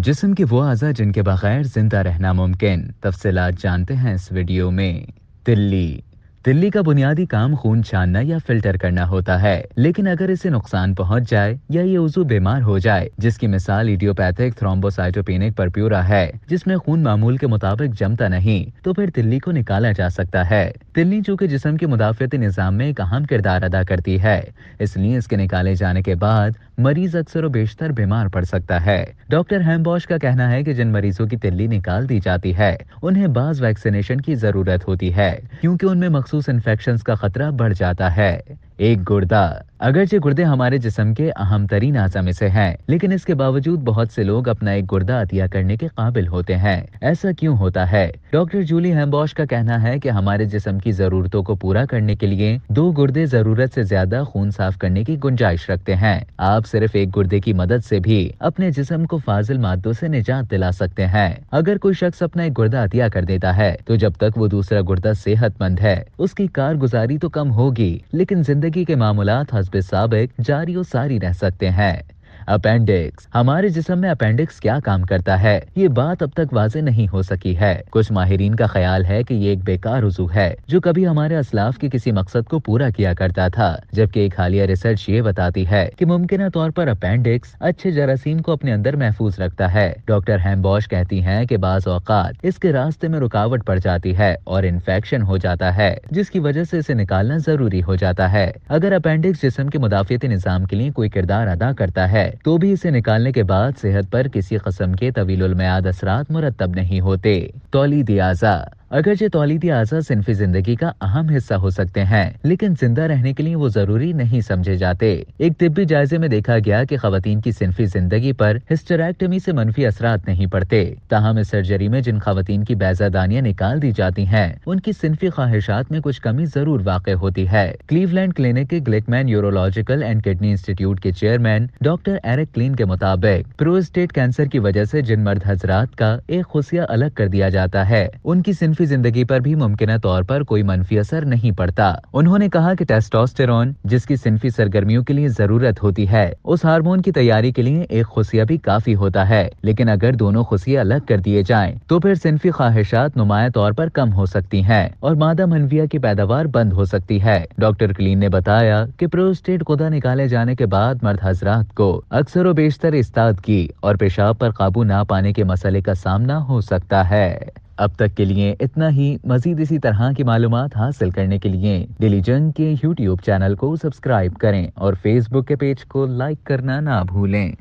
जिस्म के वो अज़ा जिनके बगैर जिंदा रहना मुमकिन, तफसीलात जानते हैं इस वीडियो में। तिल्ली। तिल्ली का बुनियादी काम खून छानना या फिल्टर करना होता है, लेकिन अगर इसे नुकसान पहुंच जाए या ये उज़ू बीमार हो जाए, जिसकी मिसाल इडियोपैथिक थ्रोम्बोसाइटोपेनिक परप्यूरा है, जिसमें खून मामूल के मुताबिक जमता नहीं, तो फिर तिल्ली को निकाला जा सकता है। तिल्ली चूंकि जिस्म के मुदाफ़ियती निज़ाम में एक अहम किरदार अदा करती है, इसलिए इसके निकाले जाने के बाद मरीज अक्सर व बेशतर बीमार पड़ सकता है। डॉक्टर हैम्बॉश का कहना है कि जिन मरीजों की तिल्ली निकाल दी जाती है, उन्हें बाज वैक्सीनेशन की जरूरत होती है, क्योंकि उनमें मखसूस इन्फेक्शंस का खतरा बढ़ जाता है। एक गुर्दा। अगरचे गुर्दे हमारे जिस्म के अहम तरीन आज़ा में से हैं, लेकिन इसके बावजूद बहुत से लोग अपना एक गुर्दा अतिया करने के काबिल होते हैं। ऐसा क्यों होता है? डॉक्टर जूली हैम्बॉश का कहना है कि हमारे जिस्म की जरूरतों को पूरा करने के लिए 2 गुर्दे जरूरत से ज्यादा खून साफ करने की गुंजाइश रखते हैं। आप सिर्फ एक गुर्दे की मदद से भी अपने जिस्म को फाजिल मादों से निजात दिला सकते हैं। अगर कोई शख्स अपना एक गुर्दा अतिया कर देता है, तो जब तक वो दूसरा गुर्दा सेहतमंद है, उसकी कारगुजारी तो कम होगी, लेकिन जिंदगी के मामूलात हस्बे साबिक जारी और सारी रह सकते हैं। अपेंडिक्स। हमारे जिस्म में अपेंडिक्स क्या काम करता है, ये बात अब तक वाज़ेह नहीं हो सकी है। कुछ माहिरीन का ख्याल है कि ये एक बेकार उज़ू है जो कभी हमारे असलाफ के किसी मकसद को पूरा किया करता था, जबकि एक हालिया रिसर्च ये बताती है कि मुमकिन तौर पर अपेंडिक्स अच्छे जरासीम को अपने अंदर महफूज रखता है। डॉक्टर हैम्बॉश कहती हैं कि बाज़ औक़ात इसके रास्ते में रुकावट पड़ जाती है और इन्फेक्शन हो जाता है, जिसकी वजह से इसे निकालना जरूरी हो जाता है। अगर अपेंडिक्स जिस्म के मुदाफ़ियती निज़ाम के लिए कोई किरदार अदा करता है, तो भी इसे निकालने के बाद सेहत पर किसी किस्म के तवीलुल मियाद असरात मुरतब नहीं होते। तौलीदी आज़ा। अगरचे तौलीदी आज़ा सिनफी जिंदगी का अहम हिस्सा हो सकते हैं, लेकिन जिंदा रहने के लिए वो जरूरी नहीं समझे जाते। एक तिब्बी जायजे में देखा गया कि खवातीन की सिनफी जिंदगी पर हिस्टेरेक्टमी से मनफी असरात नहीं पड़ते। ताहम इस सर्जरी में जिन खवातीन की बैजादानियां निकाल दी जाती हैं, उनकी सिनफी ख्वाहिशात में कुछ कमी जरूर वाक़ होती है। क्लीवलैंड क्लिनिक के ग्लिकमैन यूरोलॉजिकल एंड किडनी इंस्टीट्यूट के चेयरमैन डॉक्टर एरिक क्लीन के मुताबिक प्रोस्टेट कैंसर की वजह से जिन मर्द हजरात का एक खुशिया अलग कर दिया जाता है, उनकी सिनफी जिंदगी पर भी मुमकिन तौर पर कोई मनफी असर नहीं पड़ता। उन्होंने कहा कि टेस्टोस्टेरोन, जिसकी सिनफी सरगर्मियों के लिए जरूरत होती है, उस हार्मोन की तैयारी के लिए एक खुशिया भी काफी होता है, लेकिन अगर दोनों खुशिये अलग कर दिए जाएं, तो फिर सिनफी ख्वाहिशात नुमाया तौर पर कम हो सकती हैं और मादा मनविया की पैदावार बंद हो सकती है। डॉक्टर क्लीन ने बताया कि प्रोस्टेट गुदा निकाले जाने के बाद मर्द हजरात को अक्सर व बेशतर इस्तादगी और पेशाब पर काबू ना पाने के मसले का सामना हो सकता है। अब तक के लिए इतना ही। मजीद इसी तरह की मालूमात हासिल करने के लिए डेली जंग के YouTube चैनल को सब्सक्राइब करें और Facebook के पेज को लाइक करना ना भूलें।